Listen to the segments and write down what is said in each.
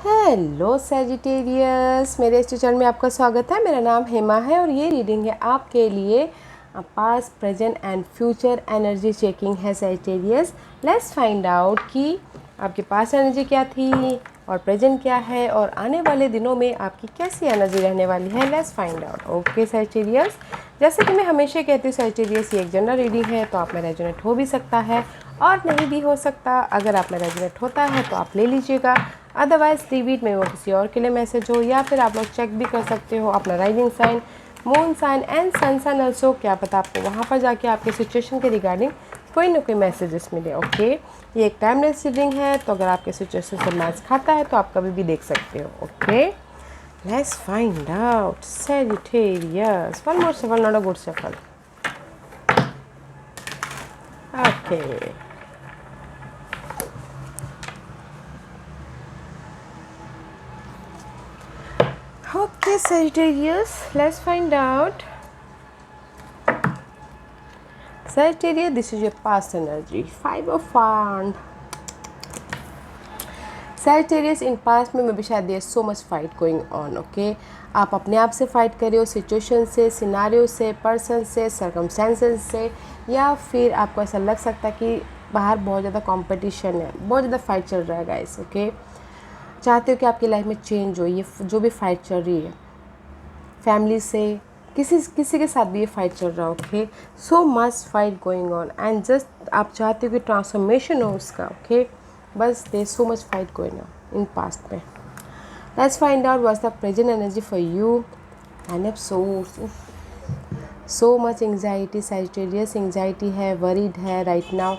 Hello Sagittarius, मेरे इस channel में आपका स्वागत है। मेरा नाम हेमा है और ये रीडिंग है आपके लिए past present and future energy checking है सैजिटेरियस। लेट्स फाइंड आउट कि आपके पास एनर्जी क्या थी और प्रेजेंट क्या है और आने वाले दिनों में आपकी कैसी एनर्जी रहने वाली है। Let's find out. Okay Sagittarius, जैसे कि मैं हमेशा कहती हूँ सैजिटेरियस, ये एक जनरल रीडिंग है तो आप में रेजोनेट हो भी सकता है और नहीं भी हो सकता। अगर आप में रेजोनेट होता है तो आप ले लीजिएगा, अदरवाइज लीव इट में वो किसी और के लिए मैसेज हो। या फिर आप लोग चेक भी कर सकते हो अपना rising sign, moon sign and sun sign also. क्या पता आपको वहाँ पर जाके आपके सिचुएशन के रिगार्डिंग कोई ना कोई मैसेजेस मिले। ओके, ये एक टाइमलेस रीडिंग है तो अगर आपके सिचुएशन से मैच खाता है तो आप कभी भी देख सकते हो। Okay, let's find out Sagittarius. One more shuffle, not a good shuffle. Okay. Okay, Sagittarius, let's find out. Sagittarius, this is your past energy. Five of Wands. Sagittarius, in past में भी शायद there's so much fight going on. Okay, आप अपने आप से fight कर रहे हो, सिचुएशन से, सिनारियो से, पर्सन से, सर्कमस्टेंसेस से, या फिर आपको ऐसा लग सकता है कि बाहर बहुत ज़्यादा कंपटीशन है, बहुत ज़्यादा फाइट चल रहा है गाइस। ओके, चाहते हो कि आपकी लाइफ में चेंज हो। ये जो भी फाइट चल रही है फैमिली से, किसी के साथ भी ये फाइट चल रहा है। Okay, so much fight going on and just आप चाहते हो कि ट्रांसफॉर्मेशन हो उसका। ओके, बस they so much fight going on in past में। Let's find out what's the present energy for you and so much anxiety Sagittarius. Anxiety है, worried है right now.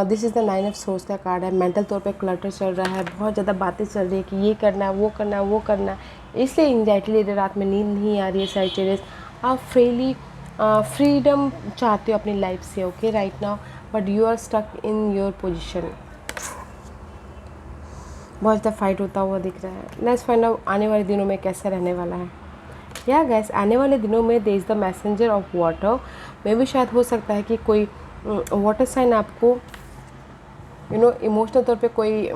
This is the 9 of swords का card है। Mental तौर पे clutter चल रहा है, बहुत ज़्यादा बातें चल रही है कि ये करना है, वो करना है, वो करना है, इसलिए एंग्जाइटी ले रहे, रात में नींद नहीं आ रही है सैजिटेरियस। आप फ्रीडम चाहते हो अपनी लाइफ से। Okay right now, but you are stuck in your position. बहुत ज़्यादा फाइट होता हुआ दिख रहा है। लेट्स फाइंड आउट आने वाले दिनों में कैसा रहने वाला है। या गैस, आने वाले दिनों में there is the messenger of water. में भी शायद हो सकता है कि कोई वाटर साइन आपको इमोशनल तौर पे कोई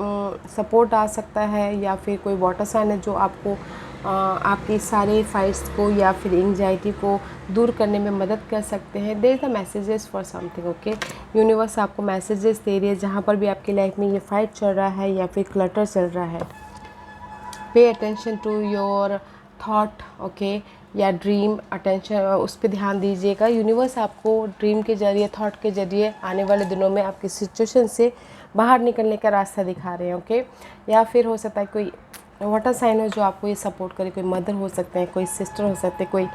सपोर्ट आ सकता है, या फिर कोई वाटर साइन है जो आपको आपकी सारे फाइट्स को या फिर एंग्जाइटी को दूर करने में मदद कर सकते हैं। There is the messages for something. Okay, universe आपको मैसेजेस दे रही है जहाँ पर भी आपकी लाइफ में ये फाइट चल रहा है या फिर क्लटर चल रहा है। Pay attention to your thought. Okay, या ड्रीम, अटेंशन उस पर ध्यान दीजिएगा। यूनिवर्स आपको ड्रीम के जरिए, थॉट के जरिए आने वाले दिनों में आपकी सिचुएशन से बाहर निकलने का रास्ता दिखा रहे हैं। ओके, या फिर हो सकता है कोई वाटर साइन हो जो आपको ये सपोर्ट करे। कोई मदर हो सकते हैं, कोई सिस्टर हो सकते हैं, कोई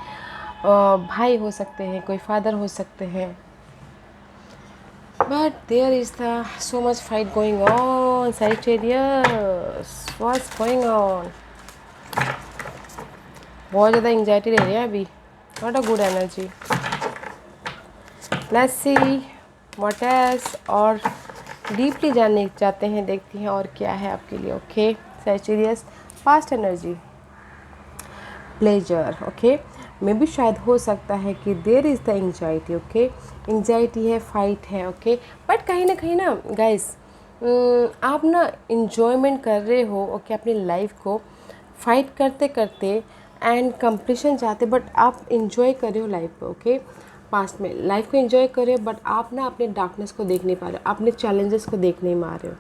भाई हो सकते हैं, कोई फादर हो सकते हैं। But there is the so much fight going on Sagittarius. What's going on? बहुत ज़्यादा एंग्जाइटी ले रही है अभी, not a good energy. Let's see what else, और डीपली जानने चाहते हैं, देखते हैं और क्या है आपके लिए। Okay Sagittarius, past energy, pleasure. Okay, में भी शायद हो सकता है कि there is the anxiety. Okay, anxiety है, फाइट है। ओके, बट कहीं ना गाइस, आप ना इन्जॉयमेंट कर रहे हो। ओके, अपनी लाइफ को फाइट करते करते एंड कंप्लीशन चाहते, बट आप इंजॉय कर रहे हो लाइफ को। ओके, पास्ट में लाइफ को एंजॉय कर रहे हो, बट आप ना अपने डार्कनेस को देख नहीं पा रहे हो, अपने चैलेंजेस को देख नहीं पा रहे हो।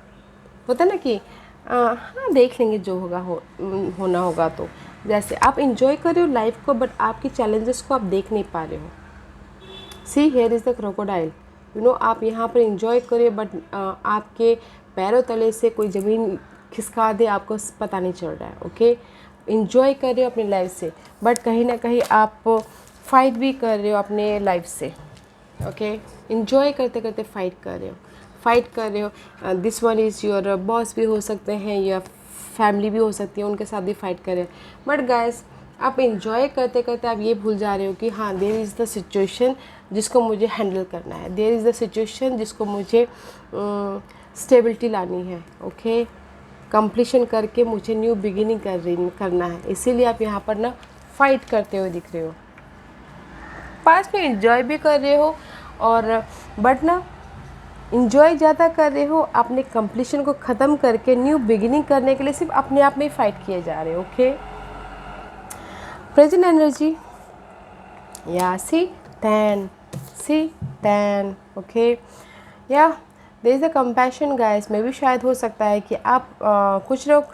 होता ना कि हाँ देख लेंगे जो होगा होना होगा। तो जैसे आप इंजॉय कर रहे हो लाइफ को, बट आपकी चैलेंजेस को आप देख नहीं पा रहे हो। See here is the crocodile. आप यहाँ पर इंजॉय करें, बट आपके पैरों तले से कोई ज़मीन खिसका दे, आपको पता नहीं चल रहा है। ओके, इंजॉय कर रहे हो अपनी लाइफ से, बट कहीं ना कहीं आप फाइट भी कर रहे हो अपने लाइफ से। ओके, इंजॉय करते करते फाइट कर रहे हो। This one is your boss भी हो सकते हैं, या फैमिली भी हो सकती है, उनके साथ भी फाइट कर रहे हैं। बट गाइस, आप इंजॉय करते करते आप ये भूल जा रहे हो कि हाँ, देयर इज़ द सिचुएशन जिसको मुझे हैंडल करना है, देयर इज़ द सिचुएशन जिसको मुझे स्टेबिलिटी लानी है। ओके, कंप्लीशन करके मुझे न्यू बिगिनिंग करना है, इसीलिए आप यहाँ पर ना फाइट करते हुए दिख रहे हो। पास में एंजॉय भी कर रहे हो, और बट ना इंजॉय ज़्यादा कर रहे हो, अपने कंप्लीशन को ख़त्म करके न्यू बिगिनिंग करने के लिए सिर्फ अपने आप में ही फाइट किए जा रहे हो. ओके, प्रेजेंट एनर्जी, या सी 10. ओके, या there is a compassion guys. May भी शायद हो सकता है कि आप कुछ लोग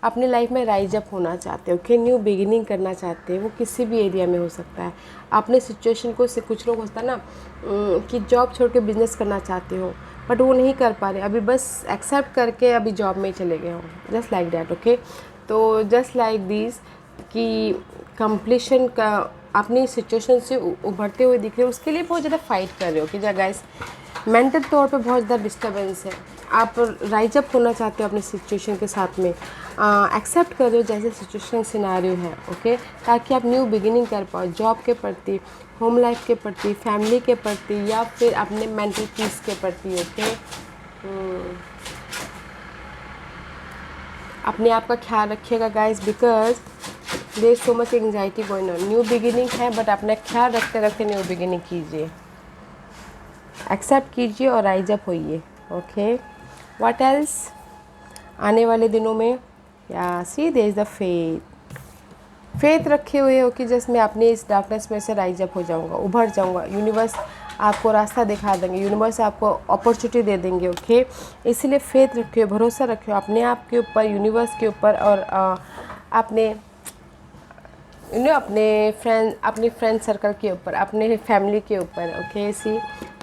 अपनी लाइफ में राइज अप होना चाहते हो, कि न्यू बिगिनिंग करना चाहते हैं. वो किसी भी एरिया में हो सकता है. अपने सिचुएशन को से कुछ लोग होता है ना कि जॉब छोड़ के बिजनेस करना चाहते हो बट वो नहीं कर पा रहे, अभी बस एक्सेप्ट करके अभी जॉब में ही चले गए हो, जस्ट लाइक दैट. ओके, तो जस्ट लाइक दिस कि कंप्लीशन का अपनी सिचुएशन से उभरते हुए दिख रहे हो, उसके लिए बहुत ज़्यादा फाइट कर रहे हो कि गाइस मेंटल तौर पे बहुत ज़्यादा डिस्टर्बेंस है. आप राइज अप होना चाहते हो अपनी सिचुएशन के साथ में, एक्सेप्ट कर रहे हो जैसे सिचुएशन सिनारियो है. ओके, ताकि आप न्यू बिगिनिंग कर पाओ जॉब के प्रति, होम लाइफ के प्रति, फैमिली के प्रति, या फिर अपने मेंटल पीस के प्रति. ओके, अपने आप का ख्याल रखिएगा guys, because there is so much anxiety going on. New beginning है बट अपना ख्याल रखते रखते न्यू बिगिनिंग कीजिए, एक्सेप्ट कीजिए और राइज अप होइए. ओके, व्हाट एल्स आने वाले दिनों में, या सी देयर इज़ द फेथ रखे हुए हो कि जस्ट मैं अपनी इस डार्कनेस में से राइज अप हो जाऊंगा, उभर जाऊंगा. यूनिवर्स आपको रास्ता दिखा देंगे, यूनिवर्स आपको अपॉर्चुनिटी दे देंगे. ओके, इसीलिए फेथ रखे हो, भरोसा रखे हो अपने आप के ऊपर, यूनिवर्स के ऊपर, और अपने अपने फ्रेंड सर्कल के ऊपर, अपने फैमिली के ऊपर. Okay, see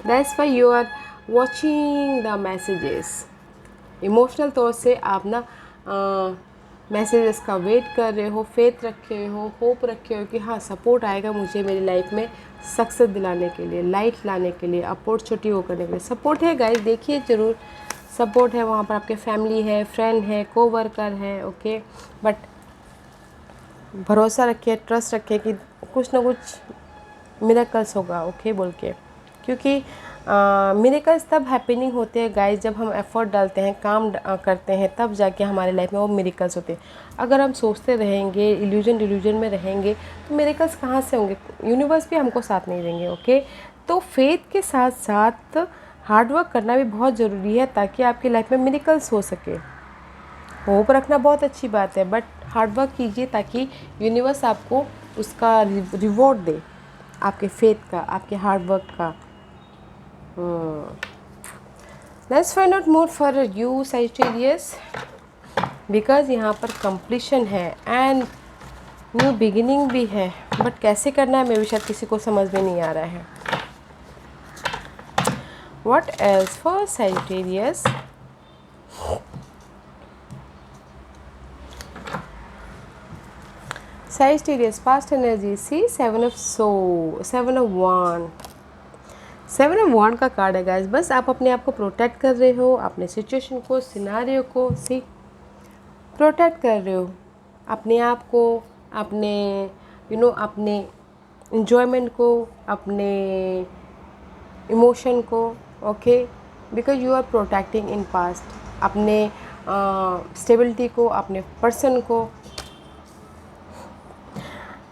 that's why you are watching the messages. Emotional तौर से आप ना मैसेजेस का वेट कर रहे हो, फेथ रखे हो, होप रखे हो कि हाँ सपोर्ट आएगा मुझे मेरी लाइफ में सक्सेस दिलाने के लिए, लाइट लाने के लिए, अपॉर्चुनिटी वो करने के लिए. सपोर्ट है गाइस, देखिए ज़रूर सपोर्ट है वहाँ पर. आपके फैमिली है, फ्रेंड है, कोवर्कर है. ओके, बट भरोसा रखिए, ट्रस्ट रखिए कि कुछ ना कुछ मिरेकल्स होगा. ओके बोल के, क्योंकि मिरेकल्स तब हैपनिंग होते हैं गाइस जब हम एफर्ट डालते हैं, काम करते हैं, तब जाके हमारे लाइफ में वो मिरेकल्स होते हैं. अगर हम सोचते रहेंगे, डिल्यूजन में रहेंगे, तो मिरेकल्स कहाँ से होंगे? यूनिवर्स भी हमको साथ नहीं देंगे. ओके, तो फेथ के साथ साथ हार्डवर्क करना भी बहुत ज़रूरी है ताकि आपकी लाइफ में मिरेकल्स हो सके. होप रखना बहुत अच्छी बात है बट हार्डवर्क कीजिए ताकि यूनिवर्स आपको उसका रिवॉर्ड दे, आपके फेथ का, आपके हार्डवर्क का. Let's find out more for you Sagittarius, because यहाँ पर कंप्लीशन है एंड न्यू बिगिनिंग भी है, बट कैसे करना है मैं भी शायद किसी को समझ में नहीं आ रहा है. What else for Sagittarius? Sagittarius past energy, see 7 of Wand का कार्ड है गाइस. बस आप अपने आप को प्रोटेक्ट कर रहे हो, अपने सिचुएशन को, सिनारियो को सी प्रोटेक्ट कर रहे हो, अपने आप को, अपने अपने इंजॉयमेंट को, अपने इमोशन को. Okay, because you are protecting in past अपने स्टेबिलिटी को, अपने पर्सन को.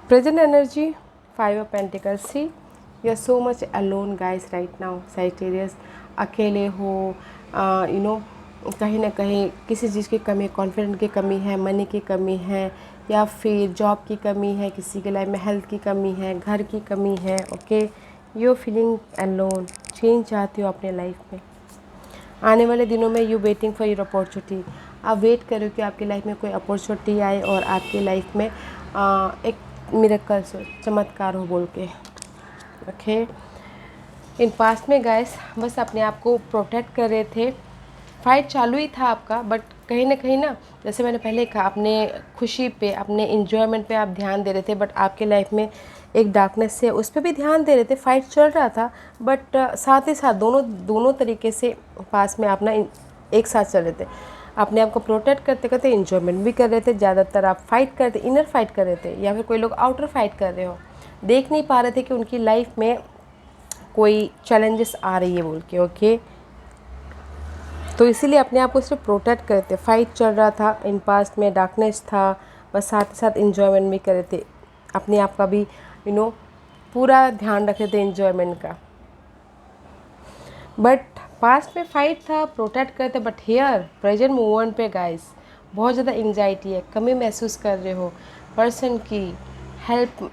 Present energy 5 of Pentacles. See you are so much alone guys right now Sagittarius. अकेले हो, कहीं ना कहीं किसी चीज़ की कमी है, कॉन्फिडेंस की कमी है, मनी की कमी है, या फिर जॉब की कमी है, किसी के लाइफ में हेल्थ की कमी है, घर की कमी है. Okay, you are feeling alone, change चाहती हो अपने लाइफ में. आने वाले दिनों में you waiting for your opportunity. आप वेट करो कि आपकी लाइफ में कोई अपॉर्चुनिटी आए और आपकी लाइफ में एक मिरेकल्स हो, चमत्कार हो बोल के. ओके, इन पास्ट में गाइस बस अपने आप को प्रोटेक्ट कर रहे थे, फाइट चालू ही था आपका, बट कहीं ना जैसे मैंने पहले कहा, अपने खुशी पे, अपने इन्जॉयमेंट पे आप ध्यान दे रहे थे, बट आपके लाइफ में एक डार्कनेस है उस पर भी ध्यान दे रहे थे. फाइट चल रहा था बट साथ ही साथ दोनों तरीके से पास में आप ना एक साथ चल रहे थे. अपने आप को प्रोटेक्ट करते करते इन्जॉयमेंट भी कर रहे थे. ज़्यादातर आप फाइट करते, इनर फाइट कर रहे थे, या फिर कोई लोग आउटर फाइट कर रहे हो, देख नहीं पा रहे थे कि उनकी लाइफ में कोई चैलेंजेस आ रही है बोल के. ओके, तो इसीलिए अपने आप को सिर्फ प्रोटेक्ट करते. फाइट चल रहा था इन पास्ट में, डार्कनेस था, बस साथ ही साथ इन्जॉयमेंट भी कर रहे थे, अपने आप का भी पूरा ध्यान रख रहे थे इन्जॉयमेंट का. बट पास्ट में फाइट था, प्रोटेक्ट करते, बट हेयर प्रेजेंट मूवमेंट पे गाइस बहुत ज़्यादा एंजाइटी है, कमी महसूस कर रहे हो पर्सन की हेल्प,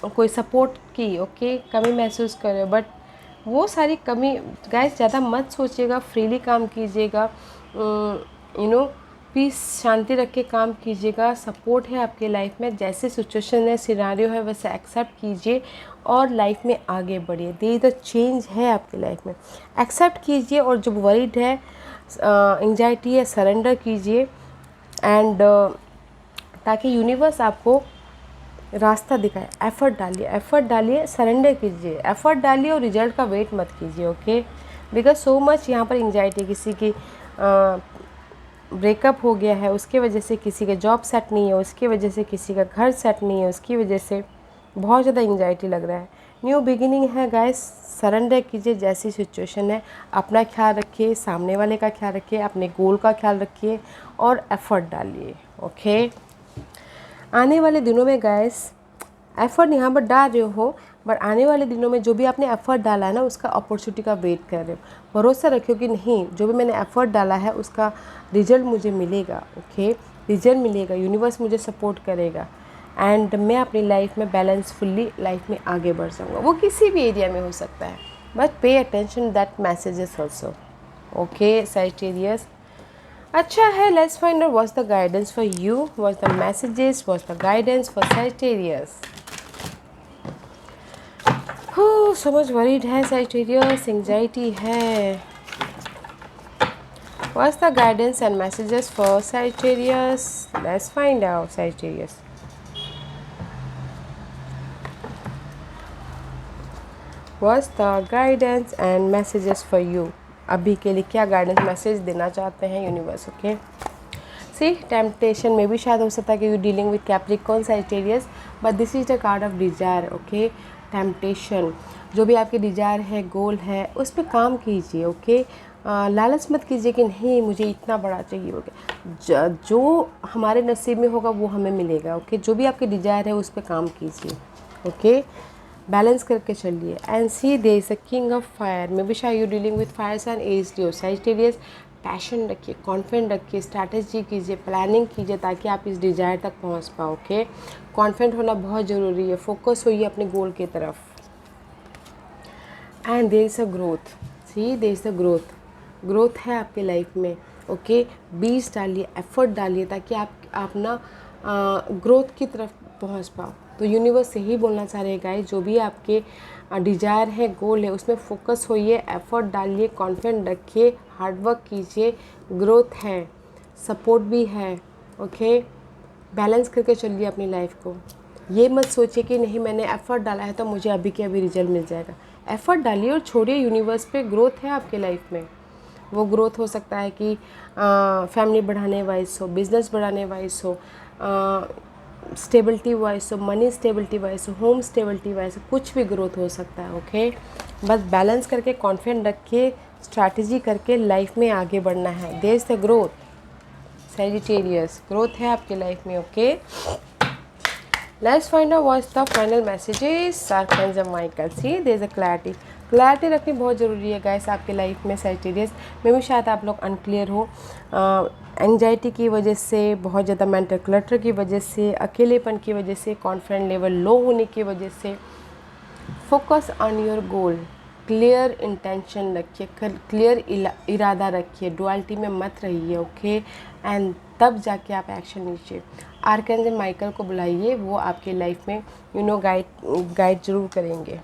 कोई सपोर्ट की, ओके, कमी महसूस कर रहे हो, बट वो सारी कमी गाइस ज़्यादा मत सोचिएगा, फ्रीली काम कीजिएगा, पीस शांति रख के काम कीजिएगा। सपोर्ट है आपके लाइफ में, जैसे सिचुएशन है, सिनारियो है, वैसे एक्सेप्ट कीजिए और लाइफ में आगे बढ़िए। देयर इज़ अ चेंज है आपकी लाइफ में, एक्सेप्ट कीजिए। और जो वरीड है, एंजाइटी है, सरेंडर कीजिए एंड ताकि यूनिवर्स आपको रास्ता दिखाए। एफर्ट डालिए, सरेंडर कीजिए, एफर्ट डालिए और रिजल्ट का वेट मत कीजिए, ओके। बिकॉज सो मच यहाँ पर एंजाइटी, किसी की ब्रेकअप हो गया है, उसके वजह से किसी का जॉब सेट नहीं है, उसकी वजह से किसी का घर सेट नहीं है, उसकी वजह से बहुत ज़्यादा एंजाइटी लग रहा है। न्यू बिगिनिंग है गाइस, सरेंडर कीजिए जैसी सिचुएशन है। अपना ख्याल रखिए, सामने वाले का ख्याल रखिए, अपने गोल का ख्याल रखिए और एफर्ट डालिए, ओके। आने वाले दिनों में गाइस एफ़र्ट यहाँ पर डाल रहे हो, बट आने वाले दिनों में जो भी आपने एफ़र्ट डाला है ना, उसका अपॉर्चुनिटी का वेट कर रहे हो। भरोसा रखियो कि नहीं, जो भी मैंने एफ़र्ट डाला है उसका रिजल्ट मुझे मिलेगा, ओके। रिजल्ट मिलेगा, यूनिवर्स मुझे सपोर्ट करेगा एंड मैं अपनी लाइफ में बैलेंसफुली लाइफ में आगे बढ़ जाऊँगा। वो किसी भी एरिया में हो सकता है, but pay attention that messages also, okay Sagittarius. अच्छा है, let's find out what's the guidance for you, what's the messages, what's the guidance for Sagittarius. So much worried है सैजिटेरियस, एंजाइटी है। What's the guidance and messages for Sagittarius, let's find out Sagittarius. What's the guidance and messages for you, अभी के लिए क्या guidance message देना चाहते हैं universe, okay. सी temptation में भी शायद हो सकता है कि you dealing with Capricorn Sagittarius, but this is the card of desire, okay. Temptation, जो भी आपके डिजायर है, गोल है, उस पर काम कीजिए, ओके। लालच मत कीजिए कि नहीं मुझे इतना बड़ा चाहिए, ओके। जो हमारे नसीब में होगा वो हमें मिलेगा, ओके। जो भी आपके डिजायर है उस पर काम कीजिए, ओके। बैलेंस करके चलिए and see there is a king of fire, may be शायद you dealing with fire sign as the Sagittarius. Passion रखिए, कॉन्फिडेंट रखिए, स्ट्रैटेजी कीजिए, प्लानिंग कीजिए ताकि आप इस डिज़ायर तक पहुंच पाओ, ओके। कॉन्फिडेंट होना बहुत ज़रूरी है, फोकस होइए अपने गोल की तरफ and there is a growth, see there is a growth है आपके लाइफ में, ओके। बीज डालिए, एफर्ट डालिए ताकि आप ना ग्रोथ की तरफ पहुंच पाओ। तो यूनिवर्स यही बोलना चाह रहे हैं गाइस, जो भी आपके डिज़ायर है, गोल है, उसमें फोकस होइए, एफर्ट डालिए, कॉन्फिडेंट रखिए, हार्डवर्क कीजिए, ग्रोथ है, सपोर्ट भी है, ओके। बैलेंस करके चलिए अपनी लाइफ को। ये मत सोचिए कि नहीं मैंने एफ़र्ट डाला है तो मुझे अभी के अभी रिजल्ट मिल जाएगा। एफ़र्ट डालिए और छोड़िए, यूनिवर्स पे ग्रोथ है आपके लाइफ में। वो ग्रोथ हो सकता है कि फैमिली बढ़ाने वाइज हो, बिजनेस बढ़ाने वाइज हो, स्टेबिलिटी वाइज हो, मनी स्टेबिलिटी वाइज हो, होम स्टेबिलिटी वाइज हो, कुछ भी ग्रोथ हो सकता है, ओके। बस बैलेंस करके, कॉन्फिडेंट रख के, स्ट्रैटेजी करके लाइफ में आगे बढ़ना है। There is the growth Sagittarius, growth है आपके लाइफ में, okay. Let's find out what's the final messages archangel Michael. See there is a clarity रखनी बहुत ज़रूरी है गाइस आपके लाइफ में सैजिटेरियस में भी। शायद आप लोग अनक्लियर हो, एंजाइटी की वजह से, बहुत ज़्यादा मेंटल क्लटर की वजह से, अकेलेपन की वजह से, कॉन्फिडेंस लेवल लो होने की वजह से। Focus on your goal, clear intention रखिए, क्लियर इरादा रखिए, डुअलिटी में मत रहिए, ओके। एंड तब जाके आप एक्शन लीजिए। आर्कएंजल माइकल को बुलाइए, वो आपके लाइफ में गाइड जरूर करेंगे,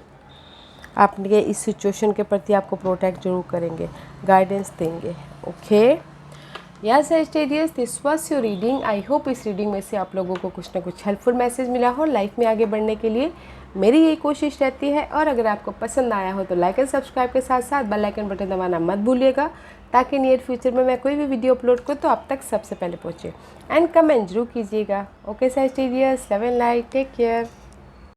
आपके इस सिचुएशन के प्रति आपको प्रोटेक्ट जरूर करेंगे, गाइडेंस देंगे, okay. Yes Sagittarius, this was your reading. I hope इस रीडिंग में से आप लोगों को कुछ ना कुछ हेल्पफुल मैसेज मिला हो लाइफ में आगे बढ़ने के लिए। मेरी यही कोशिश रहती है, और अगर आपको पसंद आया हो तो लाइक एंड सब्सक्राइब के साथ साथ बेल आइकन बटन दबाना मत भूलिएगा, ताकि नियर फ्यूचर में मैं कोई भी वीडियो अपलोड करूँ तो आप तक सबसे पहले पहुँचे। एंड कमेंट जरूर कीजिएगा, okay Sagittarius, love and light, take care.